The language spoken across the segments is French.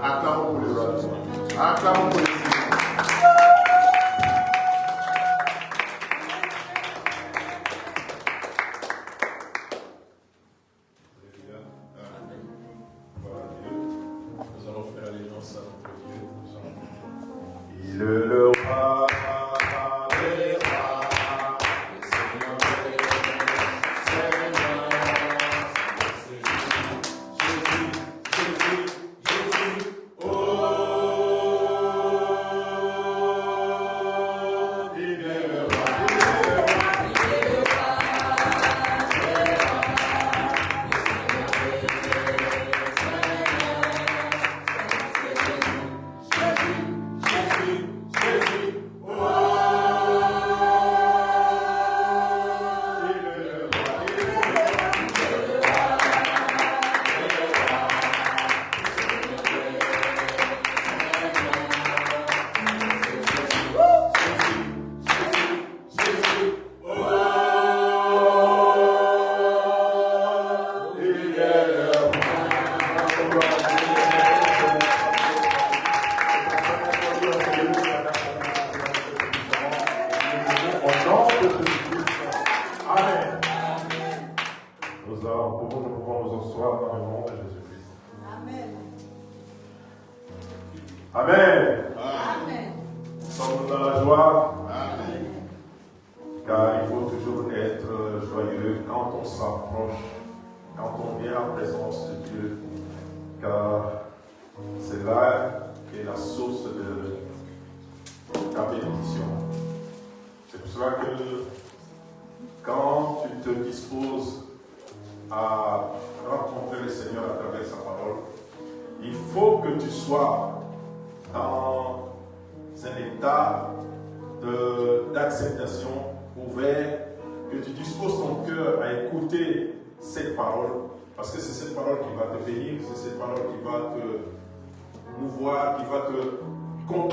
Acclamons pour les rois. Acclamons pour les Seigneurs.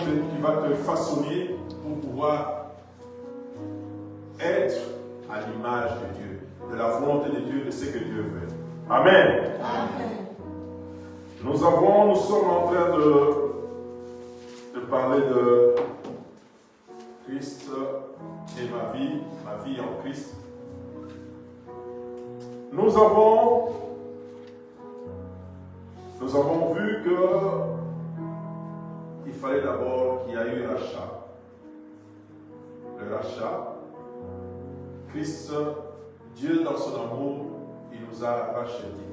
Qui va te façonner pour pouvoir être à l'image de Dieu, de la volonté de Dieu, de ce que Dieu veut. Amen. Amen. Nous sommes en train de parler de Christ et ma vie en Christ. Nous avons vu que il fallait d'abord qu'il y ait eu rachat. Le rachat, Christ, Dieu dans son amour, il nous a rachetés.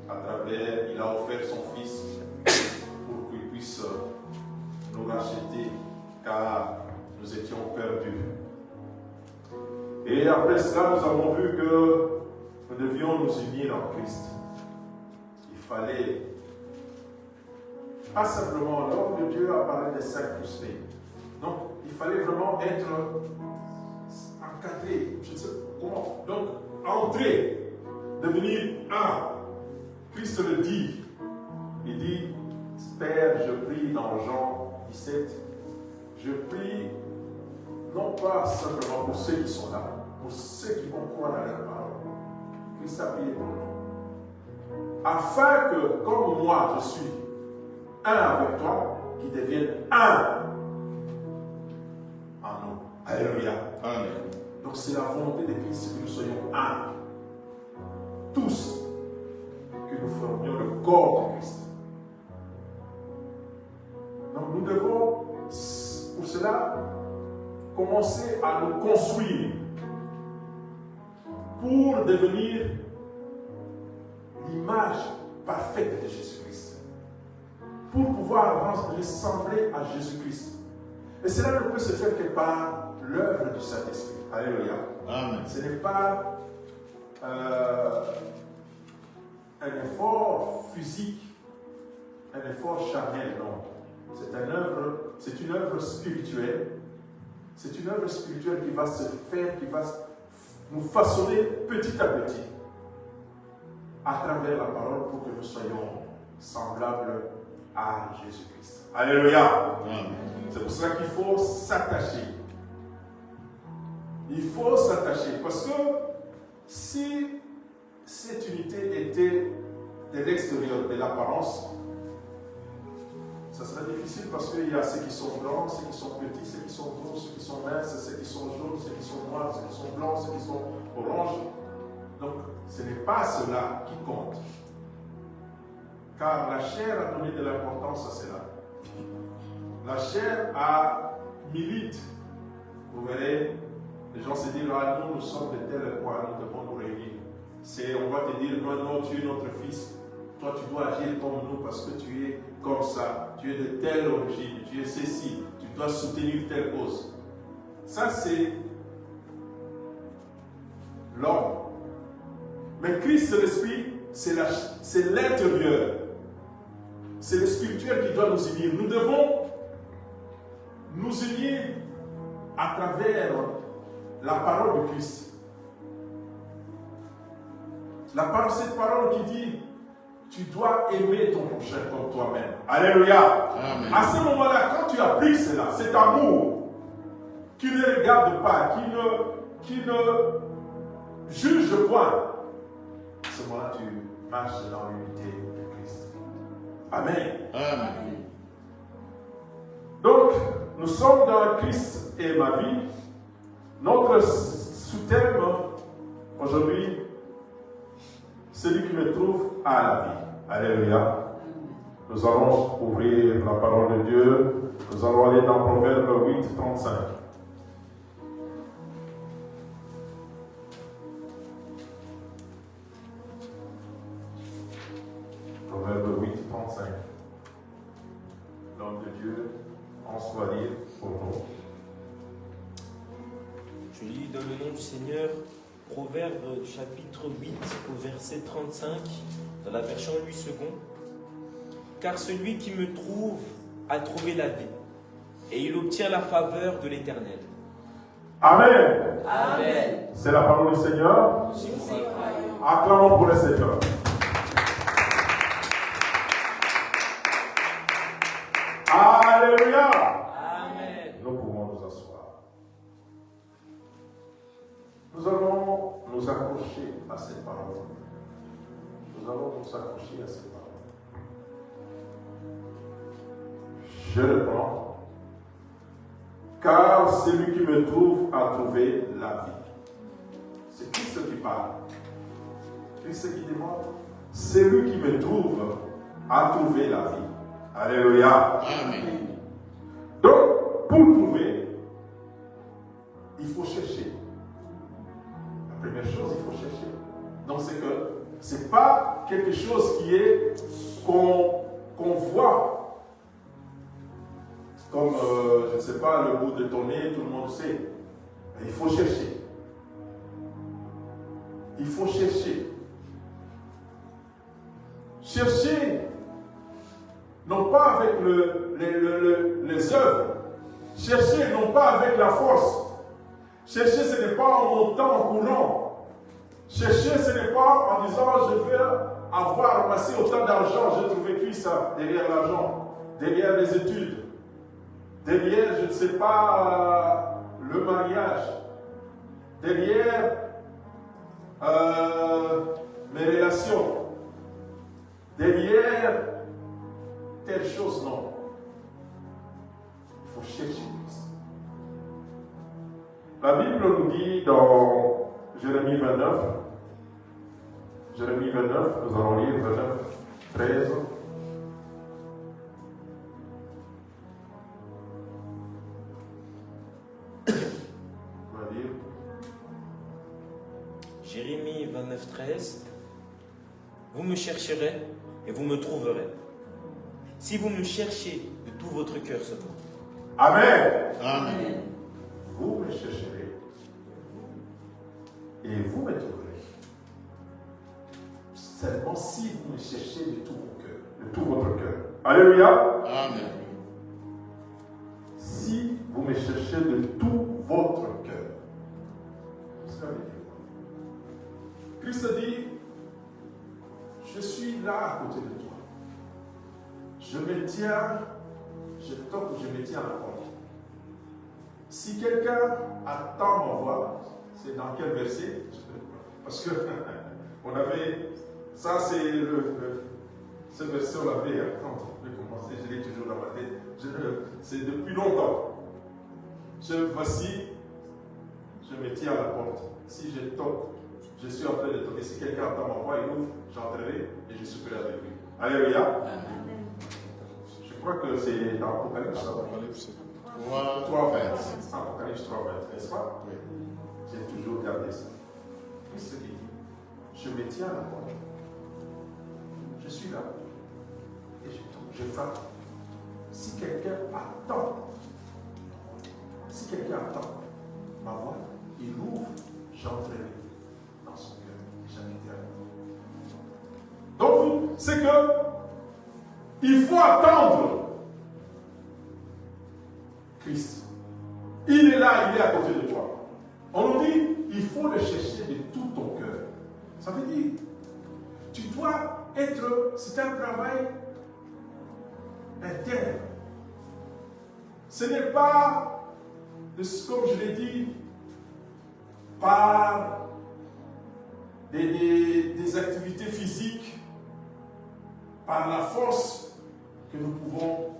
À travers, il a offert son Fils pour qu'il puisse nous racheter, car nous étions perdus. Et après cela, nous avons vu que nous devions nous unir en Christ. Il fallait pas simplement, l'homme de Dieu a parlé des 5 plus 1. Donc, il fallait vraiment être encadré, je ne sais pas comment. Donc, entrer, devenir un. Christ le dit. Il dit, Père, je prie dans Jean 17, je prie non pas simplement pour ceux qui sont là, pour ceux qui vont croire à leur parole. Christ a prié pour nous. Afin que, comme moi, je suis un avec toi, qui devienne un en nous. Alléluia. Amen. Donc c'est la volonté de Christ que nous soyons un. Tous. Que nous formions le corps de Christ. Donc nous devons, pour cela, commencer à nous construire pour devenir l'image parfaite de Jésus-Christ. Pour pouvoir ressembler à Jésus-Christ. Et cela ne peut se faire que par l'œuvre du Saint-Esprit. Alléluia. Amen. Ce n'est pas un effort physique, un effort charnel, non. C'est une œuvre spirituelle. C'est une œuvre spirituelle qui va se faire, qui va nous façonner petit à petit à travers la parole pour que nous soyons semblables à Jésus-Christ. Alléluia. Amen. C'est pour cela qu'il faut s'attacher. Il faut s'attacher parce que si cette unité était de l'extérieur, de l'apparence, ça sera difficile parce qu'il y a ceux qui sont blancs, ceux qui sont petits, ceux qui sont gros, ceux qui sont minces, ceux qui sont jaunes, ceux qui sont noirs, ceux qui sont blancs, ceux qui sont oranges. Donc, ce n'est pas cela qui compte. Car la chair a donné de l'importance à cela. La chair milite. Vous verrez, les gens se disent, ah, nous sommes de tel point, nous devons nous réunir. On va te dire, non, non, tu es notre fils. Toi, tu dois agir comme nous parce que tu es comme ça. Tu es de telle origine, tu es ceci. Tu dois soutenir telle cause. Ça, c'est l'homme. Mais Christ, c'est l'esprit, c'est l'intérieur. C'est le spirituel qui doit nous unir. Nous devons nous unir à travers la parole de Christ. Cette parole qui dit, tu dois aimer ton prochain comme toi-même. Alléluia. Amen. À ce moment-là, quand tu appliques cela, cet amour qui ne regarde pas, qui ne juge point, à ce moment-là, tu marches dans l'unité de Christ. Amen. Amen. Donc, nous sommes dans Christ et ma vie. Notre sous-thème aujourd'hui, celui qui me trouve à la vie. Alléluia. Nous allons ouvrir la parole de Dieu. Nous allons aller dans Proverbe 8, 35. Proverbe 8, 35. L'homme de Dieu, en soit lire pour nous. Je lis dans le nom du Seigneur, Proverbe chapitre 8 au verset 35, dans la version 8 secondes. Car celui qui me trouve a trouvé la vie, et il obtient la faveur de l'Éternel. Amen. Amen. C'est la parole du Seigneur. Acclamons pour le Seigneur. Alléluia. Amen. Nous pouvons nous asseoir. Nous allons nous accrocher à cette parole. Nous allons nous accrocher à cette parole. Je reprends. Car celui qui me trouve a trouvé la vie. C'est Christ qui parle. Christ qui demande. Celui qui me trouve a trouvé la vie. Alléluia. Amen. Donc, pour trouver, il faut chercher. La première chose, il faut chercher. Donc, c'est que ce n'est pas quelque chose qui est qu'on voit. Comme, je ne sais pas, le bout de ton nez, tout le monde sait. Mais il faut chercher. Il faut chercher. Chercher, non pas avec les œuvres. Chercher, non pas avec la force. Chercher, ce n'est pas en montant, en courant. Chercher, ce n'est pas en disant, je veux avoir ramassé autant d'argent, j'ai trouvé qui ça derrière l'argent, derrière les études, derrière, je ne sais pas, le mariage, derrière mes relations, derrière telle chose, non. Il faut chercher Christ. La Bible nous dit dans Jérémie 29, nous allons lire 29, 13. On va lire. Jérémie 29, 13. Vous me chercherez et vous me trouverez. Si vous me cherchez de tout votre cœur seulement. Amen. Amen. Vous me chercherez et vous me trouverez. Seulement si vous me cherchez de tout vos cœurs, de tout votre cœur. Alléluia. Amen. Si vous me cherchez de tout votre cœur. C'est ce que Christ dit, je suis là à côté de toi. Je me tiens, je toque, je me tiens à la porte. Si quelqu'un attend ma voix, c'est dans quel verset? Parce que on avait, ça c'est Ce verset, on l'avait, quand je l'ai commencé, je l'ai toujours dans ma tête. C'est depuis longtemps. Voici, je me tiens à la porte. Si je toque, je suis en train de toquer. Si quelqu'un entend ma voix, il ouvre, j'entrerai et je souperai avec lui. Alléluia. Je crois que c'est dans Apocalypse. Apocalypse 3, 3, 20. Apocalypse 3, 20, n'est-ce pas? Oui. J'ai toujours gardé ça. Qu'est-ce qu'il dit? Je me tiens à la porte. Je suis là. Et je frappe. Si quelqu'un attend ma voix, il ouvre, j'entrerai dans son cœur et j'habiterai avec lui. Donc, c'est que il faut attendre Christ. Il est là, il est à côté de toi. On nous dit, il faut le chercher de tout ton cœur. Ça veut dire, tu dois être, c'est un travail interne. Ce n'est pas, comme je l'ai dit, par des activités physiques, par la force que nous pouvons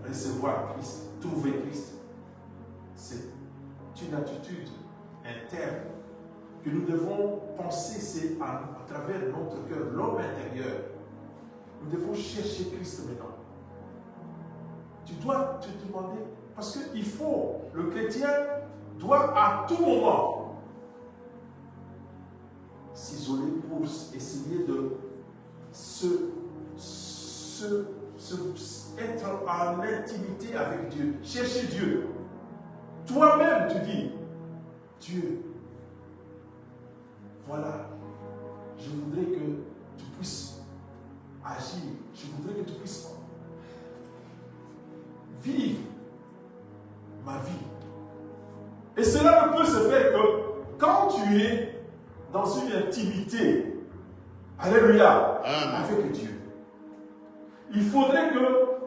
recevoir Christ, trouver Christ. C'est une attitude interne que nous devons penser, c'est à travers notre cœur, l'homme intérieur. Nous devons chercher Christ maintenant. Tu dois te demander, parce qu'il faut, le chrétien doit à tout moment s'isoler pour essayer de être en intimité avec Dieu, chercher Dieu. Toi-même, tu dis, Dieu, voilà, je voudrais que tu puisses agir, je voudrais que tu puisses vivre ma vie. Et cela ne peut se faire que quand tu es dans une intimité, alléluia, avec Dieu. Il faudrait que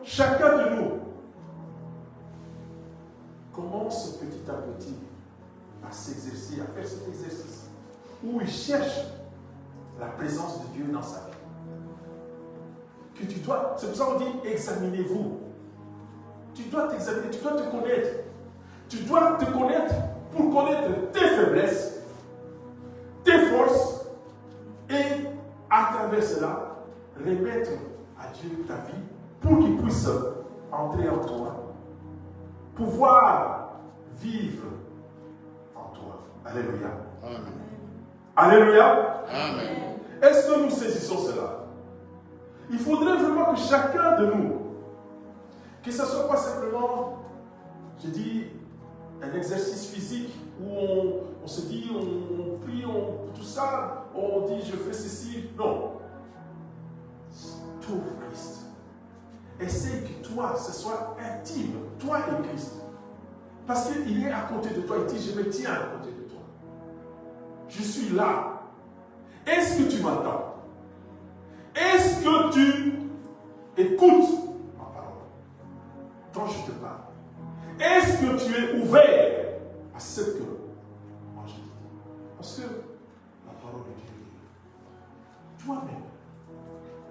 chacun de nous commence petit à petit à s'exercer, à faire cet exercice où il cherche la présence de Dieu dans sa vie. Que tu dois, c'est pour ça qu'on dit examinez-vous. Tu dois t'examiner, tu dois te connaître. Tu dois te connaître pour connaître tes faiblesses, tes forces et à travers cela, remettre à Dieu ta vie pour qu'il puisse entrer en toi, pouvoir vivre en toi. Alléluia. Amen. Alléluia. Amen. Est-ce que nous saisissons cela? Il faudrait vraiment que chacun de nous, que ce ne soit pas simplement, je dis, un exercice physique où on se dit, on prie, tout ça, on dit je fais ceci. Non. Trouve Christ. Essaye que toi, ce soit intime, toi et Christ. Parce qu'il est à côté de toi, il dit je me tiens à côté de toi. Je suis là. Est-ce que tu m'entends? Est-ce que tu écoutes ma parole quand je te parle? Est-ce que tu es ouvert à ce que moi je te dis? Parce que la parole de Dieu est toi-même.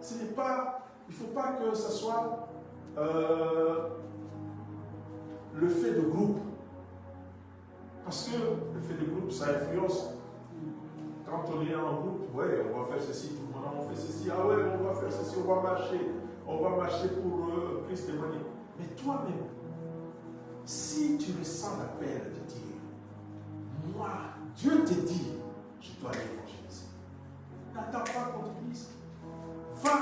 Ce n'est pas, il ne faut pas que ce soit le fait de groupe. Parce que le fait de groupe, ça influence. Quand on est en groupe, ouais, on va faire ceci, tout le monde on fait ceci, ah ouais, on va faire ceci, on va marcher pour Christ témoigner. Mais toi-même, si tu ressens l'appel de dire, moi, Dieu te dit, je dois aller évangéliser. N'attends pas qu'on te dise, va.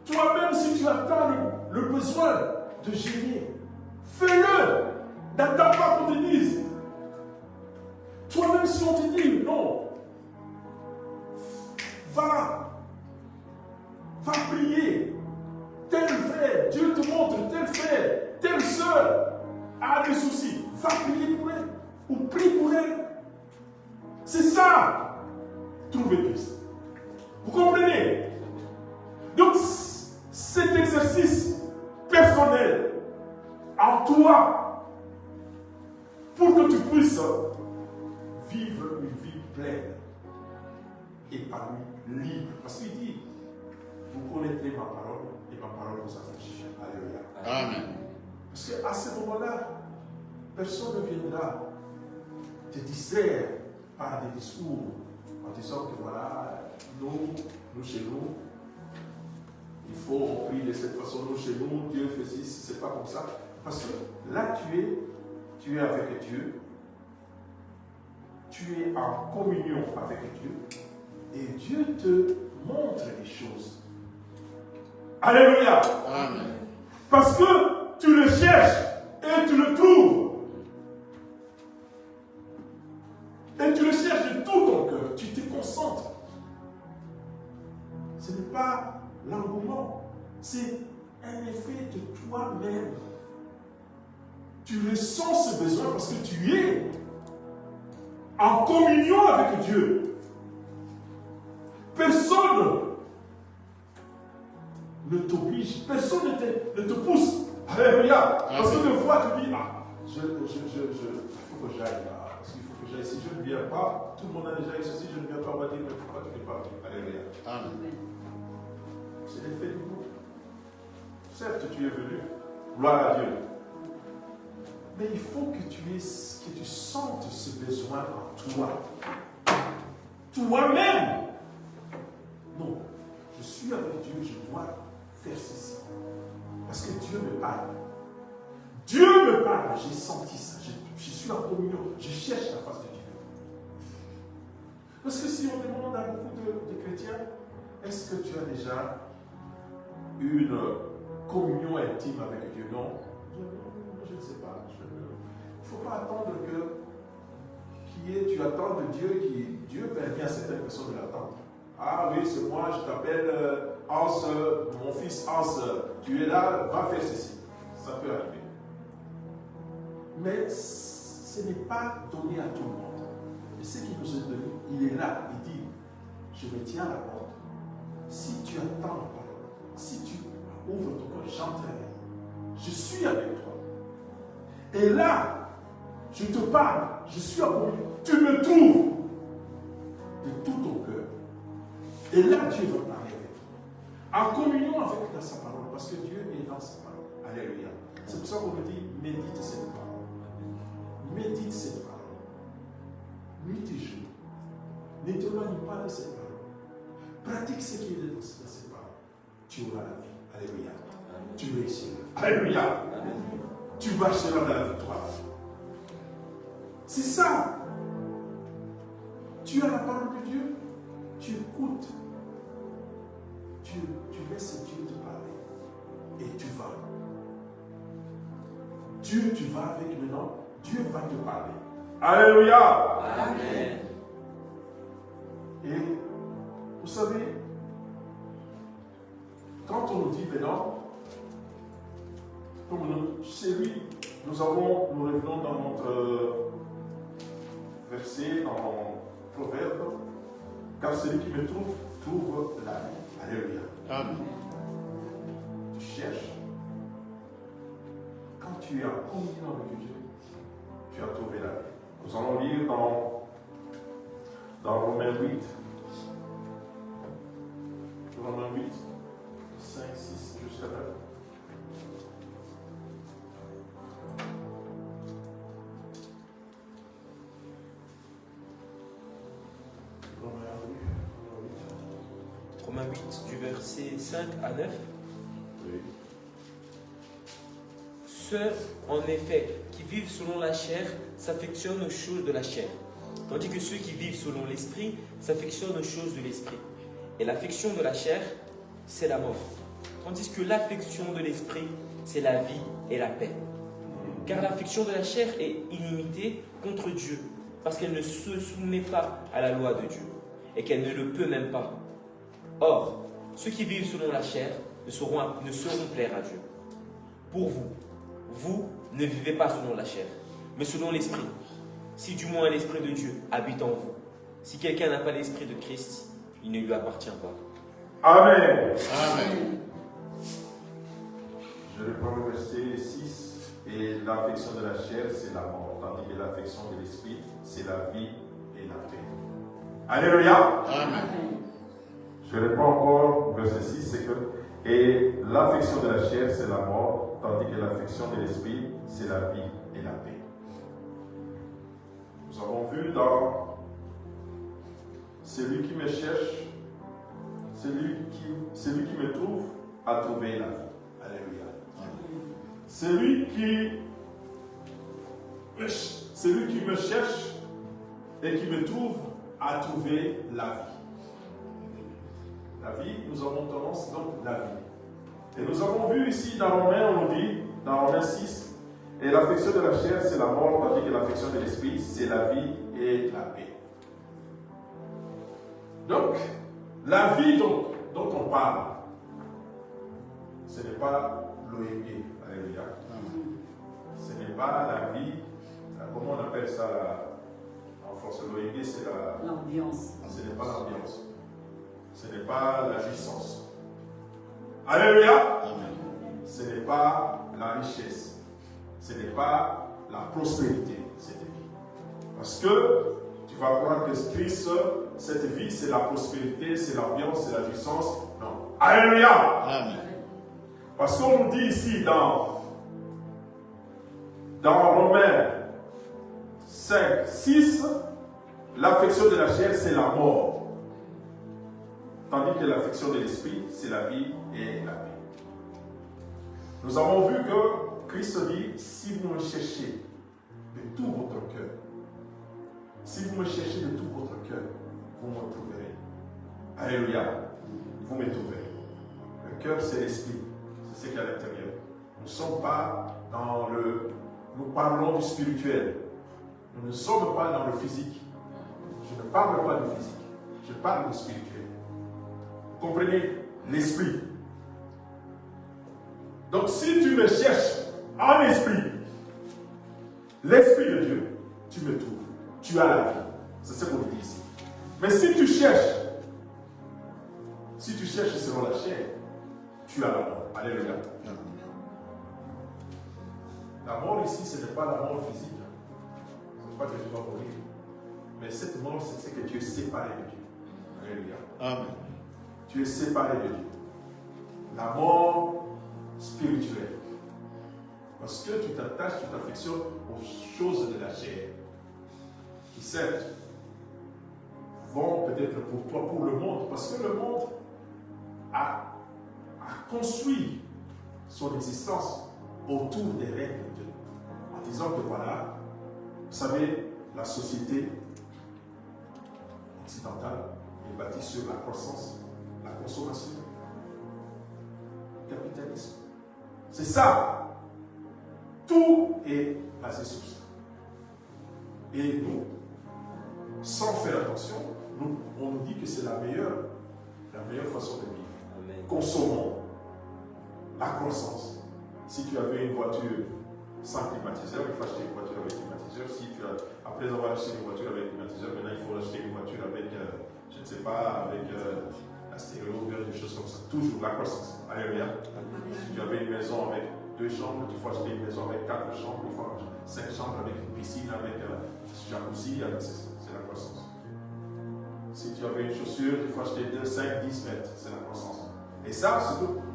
Toi-même, si tu attends le besoin de gérer, fais-le. N'attends pas qu'on te dise. Toi-même, si on te dit non, va prier. Tel frère, Dieu te montre, tel frère, telle soeur a des soucis. Va prier pour elle ou prie pour elle. C'est ça, trouver Christ. Vous comprenez? Donc, cet exercice personnel en toi, pour que tu puisses vivre une vie pleine, épanouie, libre. Parce qu'il dit, connaîtrez ma parole et ma parole vous affranchira. Alléluia. Amen. Parce qu'à ce moment-là, personne ne viendra te distraire par des discours en disant que voilà, nous chez nous, il faut on prie de cette façon, nous chez nous, Dieu fait ci, c'est pas comme ça. Parce que là, tu es avec Dieu, tu es en communion avec Dieu, et Dieu te montre les choses. Alléluia. Amen. Parce que tu le cherches et tu le trouves. Et tu le cherches de tout ton cœur. Tu te concentres. Ce n'est pas l'engouement. C'est un effet de toi-même. Tu ressens ce besoin parce que tu es en communion avec Dieu. Personne ne t'oblige, personne ne te pousse. Alléluia. Parce que des fois tu dis, il faut que j'aille là. Parce qu'il faut que j'aille. Si je ne viens pas, tout le monde a déjà ici. Si je ne viens pas, on va dire, mais pourquoi tu n'es pas venu? Alléluia. Amen. C'est l'effet du groupe. Certes, tu es venu. Gloire à Dieu. Mais il faut que tu sentes ce besoin en toi. Toi-même. Non. Je suis avec Dieu, je dois faire ceci. Parce que Dieu me parle. Dieu me parle, j'ai senti ça. Je suis en communion, je cherche la face de Dieu. Parce que si on demande à beaucoup de chrétiens, est-ce que tu as déjà une communion intime avec Dieu? Non. Je ne sais pas. Il ne faut pas attendre que tu attends de Dieu Dieu permet à certaines personnes de l'attendre. Ah oui, c'est moi, je t'appelle Hans, mon fils Hans, tu es là, va faire ceci. Ça peut arriver. Mais ce n'est pas donné à tout le monde. Et ce qui nous est donné, il est là, il dit, je me tiens à la porte. Si tu attends la parole, si tu ouvres ton cœur, j'entrerai. Je suis avec toi. Et là, je te parle, je suis à communion. Tu me trouves de tout ton cœur. Et là, Dieu va parler avec toi. En communion avec sa parole, parce que Dieu est dans sa parole. Alléluia. C'est pour ça qu'on me dit, médite cette parole. Médite cette parole. Nuit et jour. Ne t'éloigne pas de cette parole. Pratique ce qui est dans cette parole. Tu auras la vie. Alléluia. Tu réussiras. Alléluia. Tu marcheras dans la victoire. C'est ça. Tu as la parole de Dieu. Tu écoutes. Tu laisses Dieu te parler. Et tu vas. Dieu, tu vas avec maintenant. Dieu va te parler. Alléluia. Amen. Et vous savez, quand on nous dit maintenant, c'est lui, nous revenons dans notre verset, dans Proverbe, car celui qui me trouve la vie. Alléluia. Amen. Tu cherches. Quand tu es en communion avec Dieu, tu as trouvé la vie. Nous allons lire dans Romains 8. Romains 8, 5, 6 jusqu'à 9. Romains 8, du verset 5 à 9. Oui. Ceux, en effet, qui vivent selon la chair s'affectionnent aux choses de la chair, tandis que ceux qui vivent selon l'esprit s'affectionnent aux choses de l'esprit. Et l'affection de la chair, c'est la mort, tandis que l'affection de l'esprit, c'est la vie et la paix. Car l'affection de la chair est inimité contre Dieu, parce qu'elle ne se soumet pas à la loi de Dieu, et qu'elle ne le peut même pas. Or, ceux qui vivent selon la chair ne sauront plaire à Dieu. Pour vous, vous ne vivez pas selon la chair, mais selon l'esprit. Si du moins l'esprit de Dieu habite en vous. Si quelqu'un n'a pas l'esprit de Christ, il ne lui appartient pas. Amen. Amen. Je reprends le verset 6. Et l'affection de la chair, c'est la mort, tandis que l'affection de l'esprit, c'est la vie et la paix. Alléluia. Amen. Je reprends encore verset 6, c'est que et l'affection de la chair, c'est la mort, tandis que l'affection de l'esprit, c'est la vie et la paix. Nous avons vu dans celui qui me cherche, celui qui me trouve, a trouvé la vie. Alléluia. Celui qui me cherche et qui me trouve, a trouvé la vie. La vie, nous avons tendance donc la vie. Et nous avons vu ici dans Romains, on nous dit, dans Romains 6, et l'affection de la chair, c'est la mort, tandis que l'affection de l'esprit, c'est la vie et la paix. Donc, la vie dont on parle, ce n'est pas l'OEG, alléluia. Ce n'est pas la vie, comment on appelle ça en France, l'OEG, c'est l'ambiance. Ce n'est pas l'ambiance. Ce n'est pas la jouissance. Alléluia. Ce n'est pas la richesse. Ce n'est pas la prospérité, cette vie. Parce que tu vas croire que Christ, cette vie, c'est la prospérité, c'est l'ambiance, c'est la jouissance. Non. Alléluia. Amen. Parce qu'on nous dit ici dans Romains 5, 6, l'affection de la chair, c'est la mort. Tandis que l'affection de l'esprit, c'est la vie et la paix. Nous avons vu que Christ dit, si vous me cherchez de tout votre cœur, si vous me cherchez de tout votre cœur, vous me trouverez. Alléluia. Vous me trouverez. Le cœur, c'est l'esprit. C'est ce qu'il y a à l'intérieur. Nous ne sommes pas dans le... Nous parlons du spirituel. Nous ne sommes pas dans le physique. Je ne parle pas du physique. Je parle du spirituel. Vous comprenez? L'esprit. Donc si tu me cherches en esprit, l'esprit de Dieu, tu me trouves. Tu as la vie. C'est ce qu'on dit ici. Mais si tu cherches selon la chair, tu as la mort. Alléluia. La mort ici, ce n'est pas la mort physique. Ce n'est pas que tu vas mourir. Mais cette mort, c'est que tu es séparé de Dieu. Alléluia. Amen. Tu es séparé de Dieu. La mort spirituelle. Parce que tu t'attaches, tu t'affectionnes aux choses de la chair. Qui certes vont peut-être pour toi, pour le monde. Parce que le monde a construit son existence autour des règles de Dieu. En disant que voilà, vous savez, la société occidentale est bâtie sur la croissance, la consommation, le capitalisme. C'est ça. Tout est basé sur ça. Et nous, sans faire attention, on nous dit que c'est la meilleure façon de vivre. Amen. Consommons la croissance. Si tu avais une voiture sans climatiseur, il faut acheter une voiture avec climatiseur. Si tu as, après avoir acheté une voiture avec climatiseur, maintenant il faut acheter une voiture avec, je ne sais pas, avec la stéréo, des choses comme ça. Toujours la croissance. Alléluia. Si tu avais une maison avec 2 chambres, il faut acheter une maison avec 4 chambres, il faut 5 chambres avec une piscine, avec jacuzzi, c'est la croissance. Si tu avais une chaussure, il faut acheter 2, 5, 10 mètres, c'est la croissance. Et ça,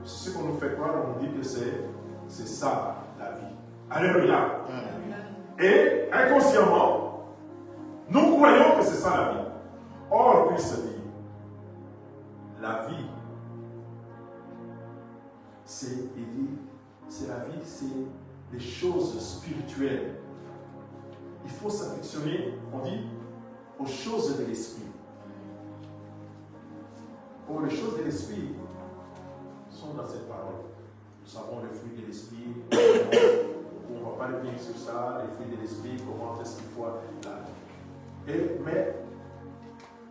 c'est ce qu'on nous fait croire, on nous dit que c'est ça la vie. Alléluia. Et inconsciemment, nous croyons que c'est ça la vie. Or, Christ dit, la vie, c'est la vie, c'est les choses spirituelles. Il faut s'affectionner, on dit, aux choses de l'esprit. Or, les choses de l'esprit sont dans cette parole. Nous savons les fruits de l'esprit. On ne va pas revenir sur ça, les fruits de l'esprit, comment est-ce qu'il faut là. Mais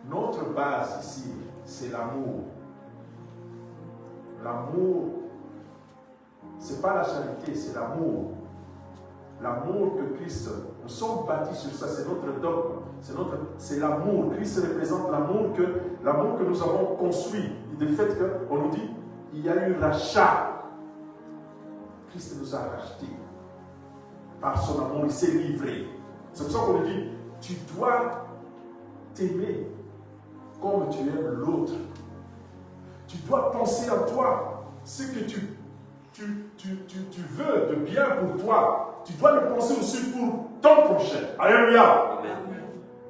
notre base ici, c'est l'amour. L'amour, ce n'est pas la charité, c'est l'amour. L'amour que Christ, nous sommes bâtis sur ça, c'est notre dogme, c'est l'amour. Christ représente l'amour que nous avons construit. Du fait qu'on nous dit, il y a eu rachat. Christ nous a rachetés. Par son amour, il s'est livré. C'est pour ça qu'on nous dit, tu dois t'aimer comme tu aimes l'autre. tu dois penser en toi ce que tu veux de bien pour toi. Tu dois le penser aussi pour ton prochain. Alléluia.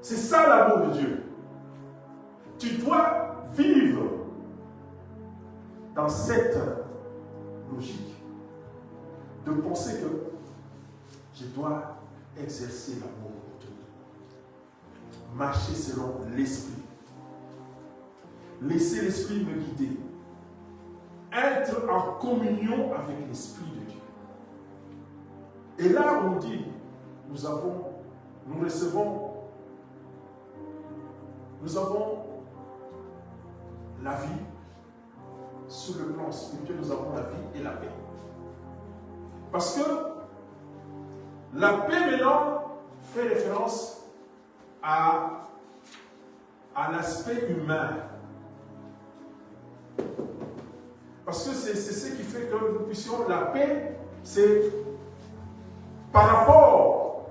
C'est ça l'amour de Dieu. Tu dois vivre dans cette logique de penser que je dois exercer l'amour de Dieu. Marcher selon l'esprit. Laisser l'esprit me guider. Être en communion avec l'esprit de Dieu. Et là, on dit, nous avons la vie. Sur le plan spirituel, nous avons la vie et la paix. Parce que la paix maintenant fait référence à l'aspect humain. Parce que c'est ce qui fait que nous puissions, la paix, c'est par rapport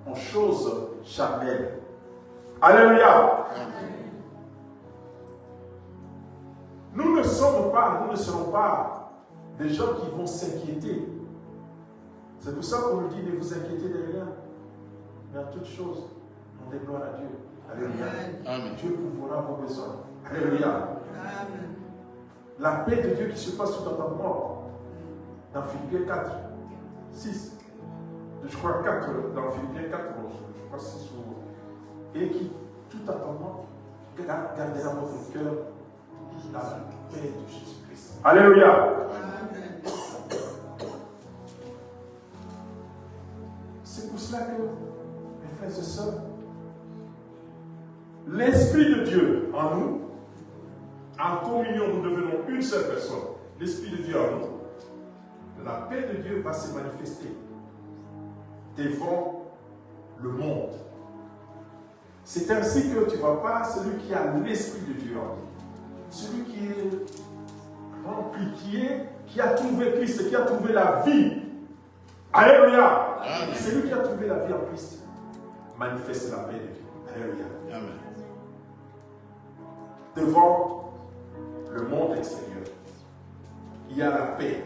aux choses charnelles. Alléluia. Nous ne serons pas des gens qui vont s'inquiéter. C'est pour ça qu'on nous dit ne vous inquiétez de rien. Mais en toute chose, on déplore à Dieu. Alléluia. Amen. Dieu pourvoira vos besoins. Alléluia. Amen. La paix de Dieu qui se passe tout entendement. Dans Philippiens 4, 6. Je crois 4, dans Philippiens 4, je crois 6. Et qui, tout entendement, gardera votre cœur dans la paix de Jésus-Christ. Alléluia. Amen. C'est pour cela que, mes frères et sœurs, l'Esprit de Dieu en nous, en communion, nous devenons une seule personne. L'Esprit de Dieu en nous, la paix de Dieu va se manifester devant le monde. C'est ainsi que tu ne vas pas, celui qui a l'Esprit de Dieu en lui, celui qui est rempli, qui a trouvé Christ, qui a trouvé la vie. Alléluia. Celui qui a trouvé la vie en Christ manifeste la paix de Dieu. Alléluia. Amen. Devant le monde extérieur, il y a la paix.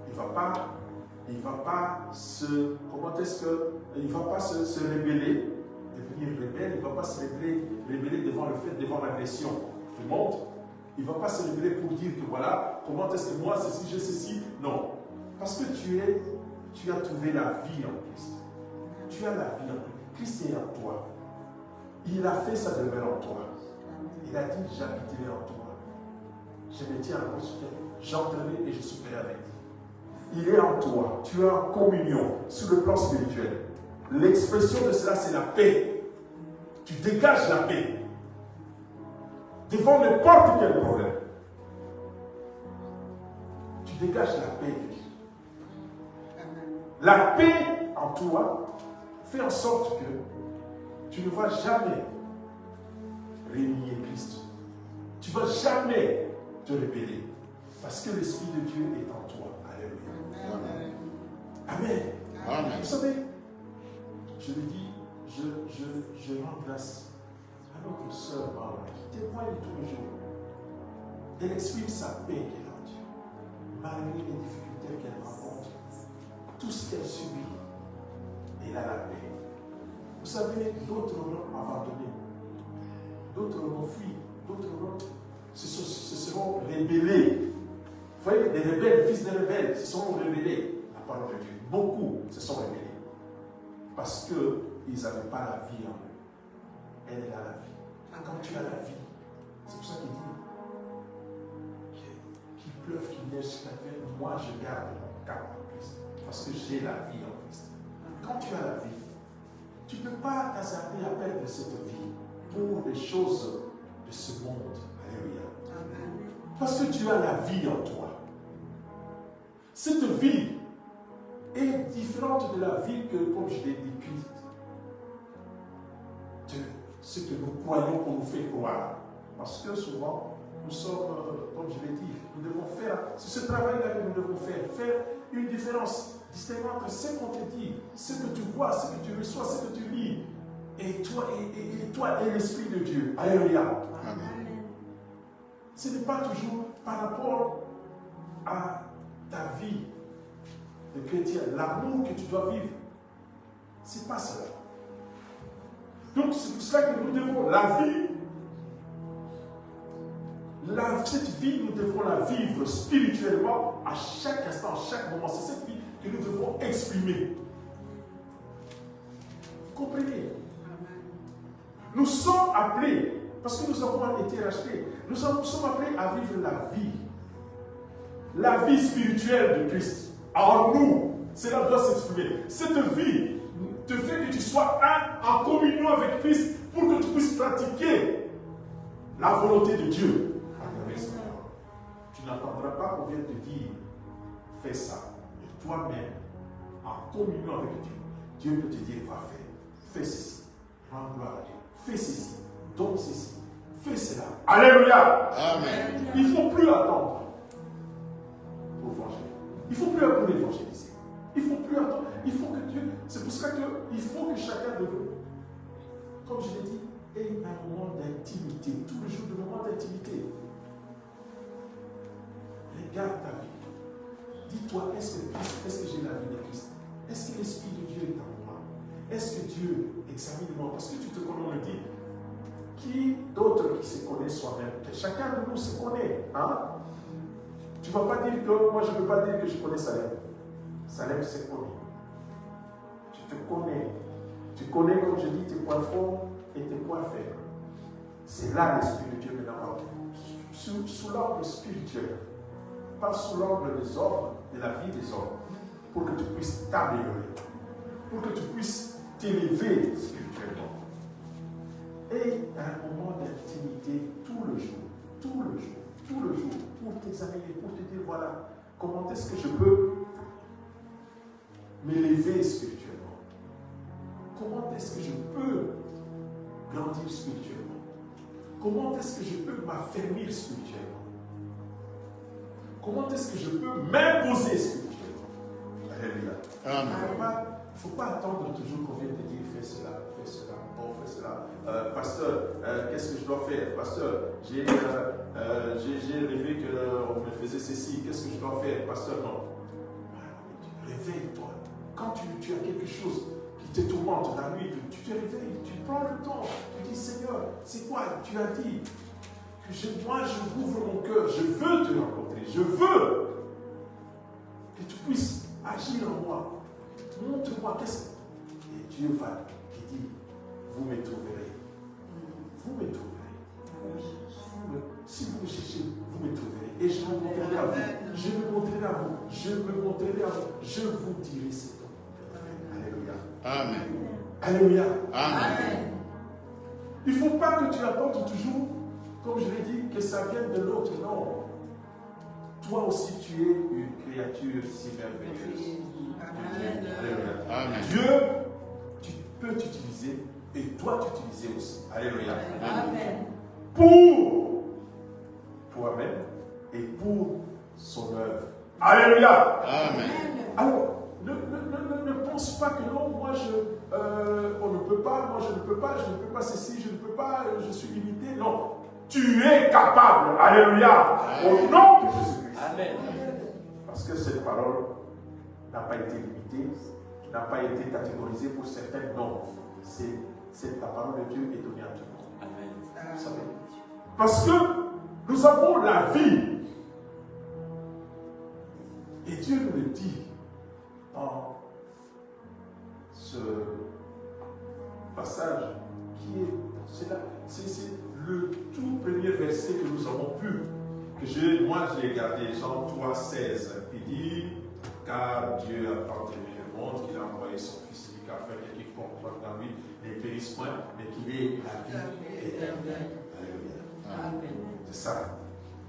Il ne va pas se rébeller, devenir rebelle. Il ne va pas se rébeller devant l'agression du monde. Il ne va pas se rébeller pour dire que voilà, comment est-ce que moi, ceci, j'ai ceci. Non. Parce que tu as trouvé la vie en Christ. Tu as la vie en Christ. Christ est en toi. Il a fait sa demeure en toi. Il a dit, j'habiterai en toi. Je me tiens à cause de toi. J'entrerai et je souperai avec lui. Il est en toi. Tu es en communion sur le plan spirituel. L'expression de cela, c'est la paix. Tu dégages la paix devant n'importe quel problème. Tu dégages la paix de Dieu. La paix en toi fait en sorte que tu ne vas jamais renier Christ. Tu ne vas jamais te rebeller. Parce que l'Esprit de Dieu est en toi. Alléluia. Amen. Amen. Amen. Vous savez, je le dis, je rends grâce à notre sœur Maura qui témoigne tous les jours. Elle exprime sa paix qu'elle a en Dieu. Malgré les difficultés qu'elle rencontre, tout ce qu'elle subit, elle a la paix. Vous savez, d'autres l'ont abandonné, d'autres l'ont fui, d'autres se seront rebellés. Vous voyez, des rebelles, fils de rebelles, se sont rebellés à la parole de Dieu. Beaucoup se sont rebellés parce qu'ils n'avaient pas la vie en eux. Elle a la vie. Quand tu as la vie, c'est pour ça qu'il dit qu'il pleuve, qu'il neige, moi je garde mon cap en Christ. Parce que j'ai la vie en Christ. Quand tu as la vie, tu ne peux pas t'hasarder à perdre cette vie pour les choses de ce monde. Alléluia. Parce que tu as la vie en toi. Cette vie est différente de la vie que, comme je l'ai dit, de ce que nous croyons qu'on nous fait croire. Parce que souvent, nous sommes, comme je l'ai dit, nous devons faire, c'est ce travail-là que nous devons faire une différence, distinguer entre ce qu'on te dit, ce que tu vois, ce que tu reçois, ce que tu lis, et toi et l'Esprit de Dieu. Alléluia. Amen. Ce n'est pas toujours par rapport à ta vie de chrétien, l'amour que tu dois vivre. Ce n'est pas cela. Donc c'est pour cela que nous devons la vie. Cette vie, nous devons la vivre spirituellement à chaque instant, à chaque moment. C'est cette vie que nous devons exprimer. Vous comprenez? Nous sommes appelés, parce que nous avons été rachetés, nous sommes appelés à vivre la vie spirituelle de Christ. En nous, cela doit s'exprimer. Cette vie te fait que tu sois en communion avec Christ pour que tu puisses pratiquer la volonté de Dieu. Tu n'attendras pas qu'on vienne te dire, fais ça. Et toi-même, en communion avec Dieu, Dieu peut te dire, va faire. Fais ceci. Rends gloire à Dieu. Fais ceci. Donne ceci. Fais cela. Alléluia. Amen. Il ne faut plus attendre pour évangéliser. Il ne faut plus attendre pour évangéliser. Il ne faut plus attendre. Il faut que Dieu. C'est pour ça qu'il faut que chacun de nous, comme je l'ai dit, ait un moment d'intimité. Tous les jours, de moment d'intimité. Regarde ta vie. Dis-toi, est-ce que j'ai la vie de Christ? Est-ce que l'Esprit de Dieu est en moi? Est-ce que Dieu, examine-moi, parce que tu te connais, on le dit. Qui d'autre qui se connaît soi-même? Chacun de nous se connaît. Hein? Tu ne vas pas dire que, moi je ne peux pas dire que je connais Salem. Salem se connaît. Tu te connais. Tu connais, comme je dis, tes points forts et tes points faibles. C'est là l'Esprit de Dieu maintenant. Sous l'angle spirituel. Pas sous l'angle des hommes, de la vie des hommes. Pour que tu puisses t'améliorer. Pour que tu puisses t'élever spirituellement. Et un moment d'intimité tout le jour, pour t'examiner, pour te dire, voilà, comment est-ce que je peux m'élever spirituellement? Comment est-ce que je peux grandir spirituellement? Comment est-ce que je peux m'affermir spirituellement? Comment est-ce que je peux m'imposer spirituellement? Alléluia. Amen. Il ne faut pas attendre toujours qu'on vienne te dire, fais cela, oh, fais cela. Pasteur, qu'est-ce que je dois faire? Pasteur, j'ai rêvé qu'on me faisait ceci, qu'est-ce que je dois faire? Pasteur, non. Réveille-toi. Quand tu as quelque chose qui te tourmente la nuit, tu te réveilles, tu prends le temps, tu dis, Seigneur, c'est quoi? Tu as dit que moi je ouvre mon cœur, je veux te rencontrer, je veux que tu puisses agir en moi. Montre-moi qu'est-ce que... Et Dieu va qui dit, vous me trouverez. Vous me trouverez. Si vous me cherchez, vous me trouverez. Et je me montrerai à vous. Je me montrerai à vous. Je me montrerai à vous. Je vous dirai ce dont. Alléluia. Amen. Alléluia. Amen. Il ne faut pas que tu attendes toujours, comme je l'ai dit, que ça vienne de l'autre. Non. Toi aussi, tu es une créature si merveilleuse. Amen. Dieu, tu peux t'utiliser et dois t'utiliser aussi. Alléluia. Amen. Pour toi-même et pour son œuvre. Alléluia. Amen. Alors, ne pense pas que non, moi on ne peut pas, moi je ne peux pas ceci, je ne peux pas, je suis limité. Non, tu es capable. Alléluia. Au nom de Jésus-Christ. Amen. Parce que cette parole n'a pas été limitée, n'a pas été catégorisée pour certains. Non, la parole de Dieu est donnée à tout le monde. Amen. Vous savez? Parce que nous avons la vie. Et Dieu nous le dit dans ce passage qui est, c'est le tout premier verset que nous avons pu, moi je l'ai gardé, Jean 3, 16. Il dit, car Dieu a tant aimé le monde qu'il a envoyé son Fils unique afin que quiconque croit dans lui ne périsse point, mais qu'il ait la vie éternelle. Alléluia. C'est ça,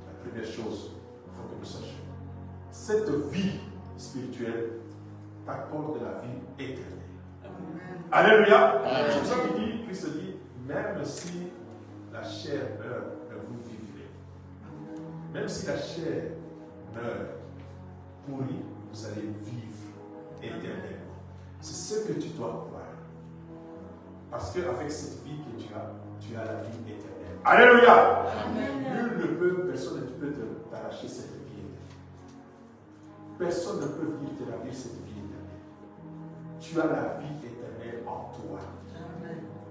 la première chose qu'il faut que nous sachions. Cette vie spirituelle t'accorde la vie éternelle. Alléluia. C'est pour ça qu'il dit, Christ dit, même si la chair meurt, vous vivrez. Même si la chair meurt, pourrit, vous allez vivre éternellement. C'est ce que tu dois croire. Parce qu'avec cette vie que tu as la vie éternelle. Alléluia. Nul ne peut, personne ne peut t'arracher cette vie éternelle. Personne ne peut venir te ravir cette vie éternelle. Tu as la vie éternelle en toi.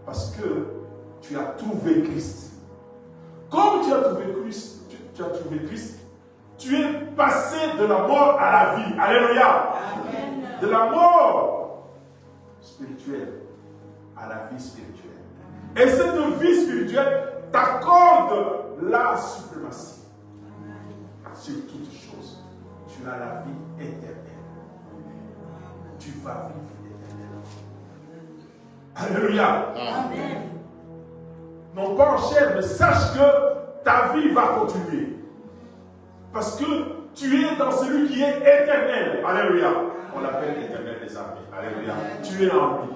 Parce que tu as trouvé Christ. Comme tu as trouvé Christ, tu es passé de la mort à la vie. Alléluia. De la mort spirituelle à la vie spirituelle. Et cette vie spirituelle t'accorde la suprématie sur toutes choses. Tu as la vie éternelle. Tu vas vivre éternellement. Alléluia. Amen. Non pas en chair, mais sache que ta vie va continuer. Parce que tu es dans celui qui est éternel. Alléluia. On l'appelle l'éternel des armées. Alléluia. Tu es en lui.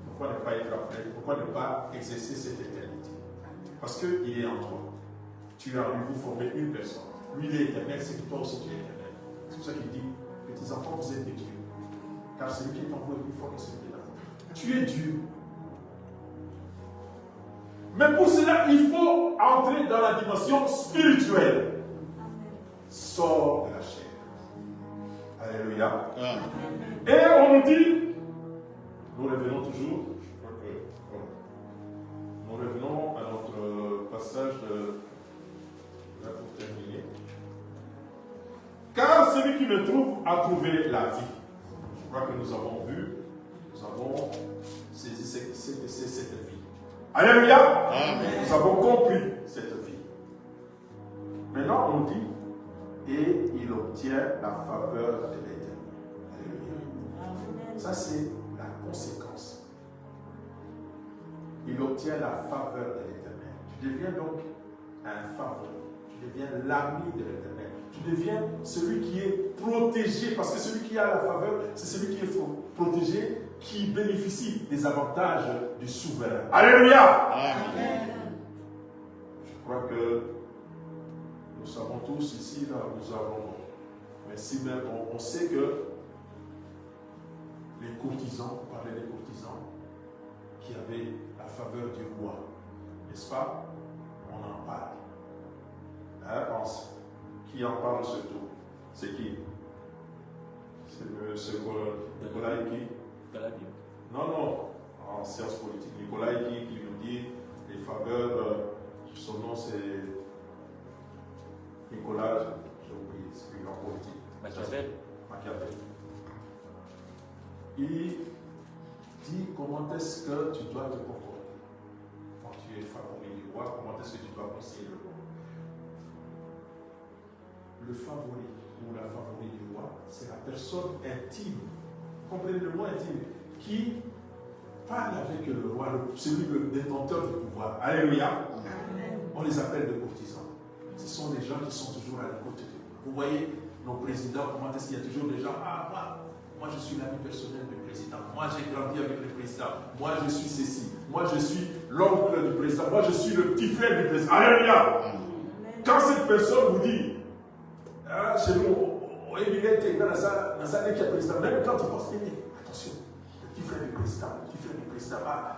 Pourquoi ne pas être après? Pourquoi ne pas exercer cette éternité? Parce qu'il est en toi. Tu es en lui, vous formez une personne. Lui, il est éternel, c'est que toi aussi tu es éternel. C'est pour ça qu'il dit, petits enfants, vous êtes des dieux. Car celui qui est en vous est plus fort que celui qui est en vous. Tu es Dieu. Mais pour cela, il faut entrer dans la dimension spirituelle. Sors de la chair. Alléluia. Amen. Et on nous dit, nous revenons toujours, je crois que, nous revenons à notre passage là pour terminer. Car celui qui me trouve a trouvé la vie. Je crois que nous avons vu, nous avons saisi cette vie. Alléluia. Amen. Nous avons compris cette vie. Maintenant on dit, et il obtient la faveur de l'Éternel. Alléluia. Ça c'est la conséquence. Il obtient la faveur de l'Éternel. Tu deviens donc un favori. Tu deviens l'ami de l'Éternel. Tu deviens celui qui est protégé, parce que celui qui a la faveur, c'est celui qui est protégé, qui bénéficie des avantages du souverain. Alléluia. Amen. Je crois que nous savons tous ici, là, nous avons, mais si même on sait que les courtisans, on parlait des courtisans, qui avaient la faveur du roi, n'est-ce pas? On en parle. Hein, qui en parle surtout? C'est qui? C'est Nicolas qui? Dans la Bible. Non, en sciences politiques, Nicolas qui nous dit les faveurs, son nom c'est Nicolas, j'ai oublié, c'est lui en politique. Machiavel. Il dit comment est-ce que tu dois te comporter quand tu es favori du roi, comment est-ce que tu dois conseiller le roi. Le favori ou la favori du roi, c'est la personne intime, complètement intime, qui parle avec le roi, celui le détenteur du pouvoir. Alléluia. Amen. On les appelle des courtisans. Ce sont des gens qui sont toujours à l'écoute de nous. Vous voyez nos présidents, comment est-ce qu'il y a toujours des gens, moi je suis l'ami personnel du président, moi j'ai grandi avec le président, moi je suis ceci, moi je suis l'oncle du président, moi je suis le petit frère du président. Alléluia. Quand cette personne vous dit, chez nous, il est intégré dans sa équipe président, même quand il pense, attention, le petit frère du président,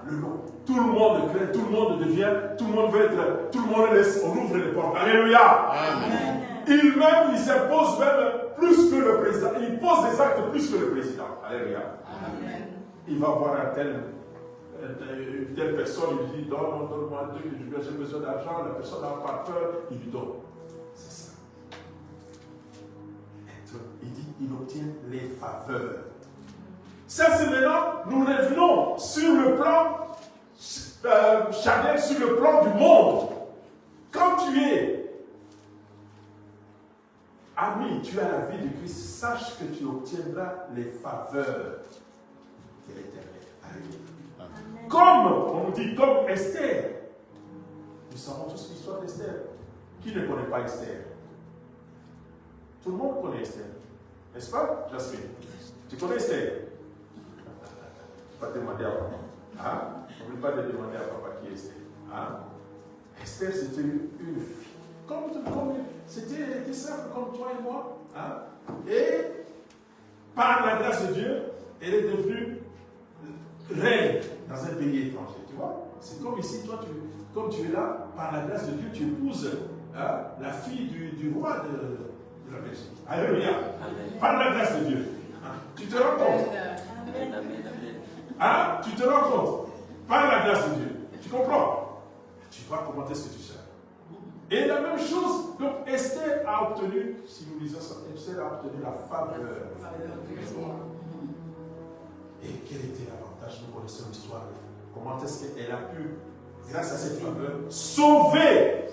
le nom. Tout le monde craint, tout le monde devient, tout le monde veut être, tout le monde laisse, on ouvre les portes. Alléluia. Amen. Il s'impose même plus que le président. Il pose des actes plus que le président. Alléluia. Amen. Il va voir une telle personne, il lui dit, donne-moi j'ai besoin d'argent. La personne n'a pas peur, il lui donne. C'est ça. Il dit, il obtient les faveurs. Ça, c'est maintenant, nous revenons sur le plan charnel, sur le plan du monde. Quand tu es ami, tu as la vie de Christ, sache que tu obtiendras les faveurs de l'Éternel. Alléluia. Comme, on dit, comme Esther. Nous savons tous l'histoire d'Esther. Qui ne connaît pas Esther? Tout le monde connaît Esther. N'est-ce pas, Jasmine? Tu connais Esther? Pas demander à papa. Hein? N'oublie pas de demander à papa qui est Esther. Hein? Esther, c'était une fille. Elle était simple comme toi et moi. Hein? Et par la grâce de Dieu, elle est devenue règne dans un pays étranger. Tu vois? C'est comme ici, toi, comme tu es là, par la grâce de Dieu, tu épouses la fille du roi de la Belgique. Alléluia. Par la grâce de Dieu. Tu te rends compte? Tu te rends compte? Par la grâce de Dieu. Tu comprends? Tu vois comment est-ce que tu seras. Et la même chose, donc Esther a obtenu, si nous lisons ça, Esther a obtenu la faveur. Et quel était l'avantage? Nous connaissons l'histoire. Comment est-ce qu'elle a pu, grâce à cette faveur, sauver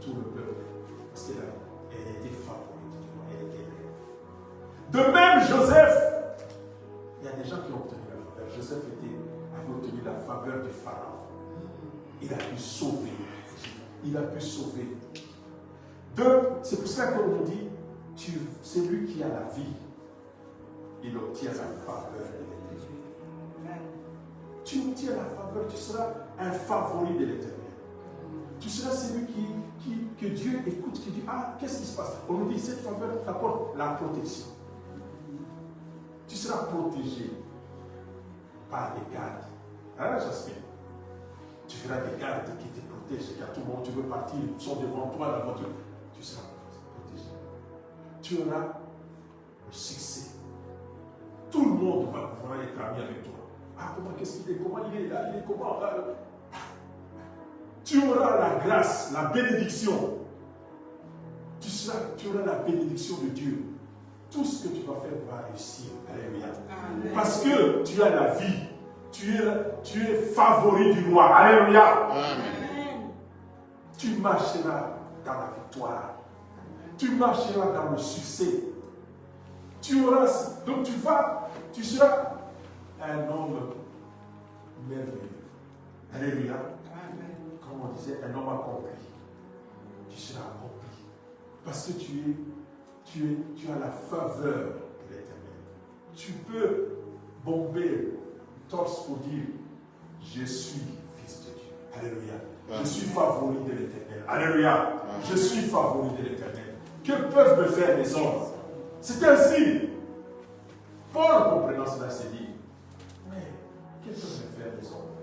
tout le peuple? Parce qu'elle était favorite. Elle était. De même, Joseph, il y a des gens qui ont obtenu la faveur. Joseph avait obtenu la faveur du pharaon. Il a pu sauver. Il a pu sauver. C'est pour ça qu'on nous dit, c'est lui qui a la vie. Il obtient la faveur de l'Éternel. Tu obtiens la faveur, tu seras un favori de l'Éternel. Tu seras celui que Dieu écoute, qui dit, qu'est-ce qui se passe? On nous dit, cette faveur t'apporte la protection. Tu seras protégé par des gardes. Hein, Jasmine? Tu feras des gardes qui te protègent, car tout le monde, tu veux partir, ils sont devant toi dans la voiture. Tu seras protégé. Tu auras le succès. Tout le monde va pouvoir être ami avec toi. Comment qu'est-ce qu'il est? Comment il est là? Il est comment? Tu auras la grâce, la bénédiction. Tu auras la bénédiction de Dieu. Tout ce que tu vas faire va réussir. Alléluia. Parce que tu as la vie. Tu es favori du roi. Alléluia. Amen. Tu marcheras dans la victoire. Tu marcheras dans le succès. Donc tu seras un homme merveilleux. Alléluia. Amen. Comme on disait, un homme accompli. Tu seras accompli. Parce que tu as la faveur de l'Éternel. Tu peux bomber torse pour dire, je suis fils de Dieu. Alléluia. Amen. Je suis favori de l'Éternel. Alléluia. Amen. Je suis favori de l'Éternel. Que peuvent me faire les hommes? C'est ainsi. Paul, comprenant cela, s'est dit, mais que peuvent me faire les hommes?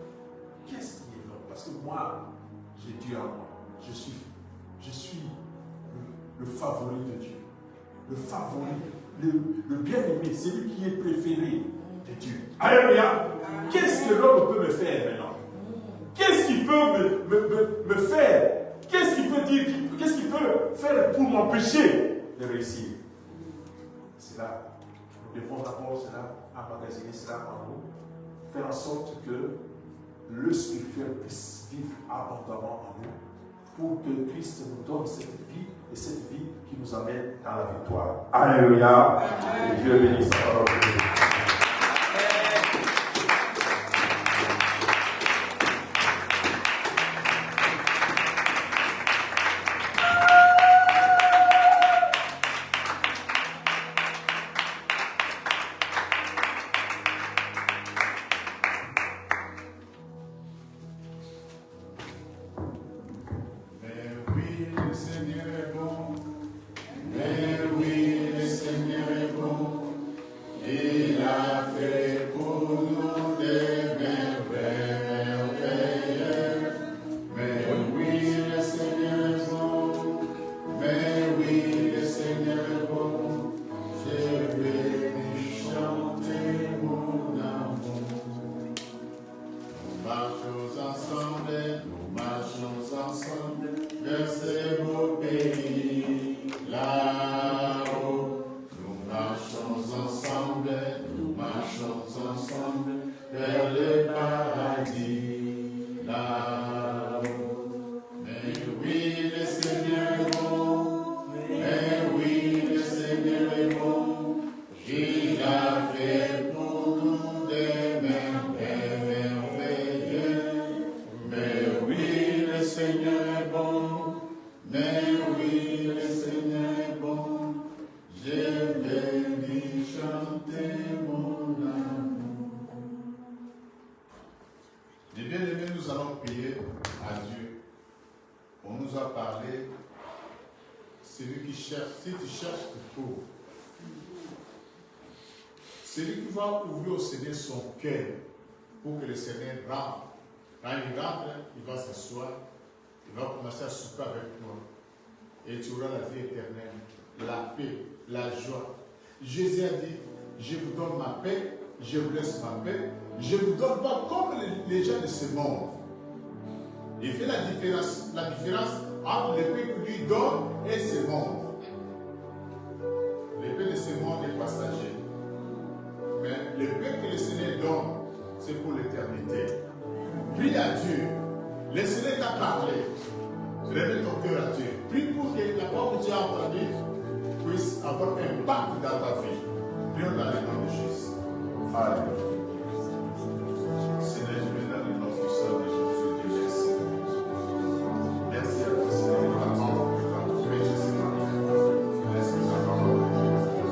Qu'est-ce qui est l'homme? Parce que moi, j'ai Dieu en moi. Je suis le favori de Dieu. Le favori, le bien-aimé, celui qui est préféré de Dieu. Alléluia. Qu'est-ce que l'homme peut me faire maintenant? Qu'est-ce qu'il peut me faire? Qu'est-ce qu'il peut dire? Qu'est-ce qu'il peut faire pour m'empêcher de réussir? C'est là. Nous devons d'abord cela, emmagasiner cela en nous, faire en sorte que le spirituel puisse vivre abondamment en nous, pour que Christ nous donne cette vie, et cette vie qui nous amène dans la victoire. Alléluia. Et Dieu bénisse sa parole. Celui qui va ouvrir au Seigneur son cœur pour que le Seigneur rentre. Quand il rentre, il va s'asseoir, il va commencer à souper avec toi. Et tu auras la vie éternelle, la paix, la joie. Jésus a dit, je vous donne ma paix, je vous laisse ma paix, je ne vous donne pas comme les gens de ce monde. Il fait la différence entre le paix que lui donne et ce monde. Le paix de ce monde est passager. Mais le paix que le Seigneur donne, c'est pour l'éternité. Prie à Dieu. Le Seigneur t'a parlé. Réveille ton cœur à Dieu. Prie pour que la parole que tu as entendue puisse avoir un impact dans ta vie. Prions dans le nom de Jésus. Alléluia. Seigneur, je vais dans le nom du Seigneur de Jésus. Merci. Merci à toi, Seigneur, pour la parole que tu as fait, Jésus. Merci pour la parole que tu as fait.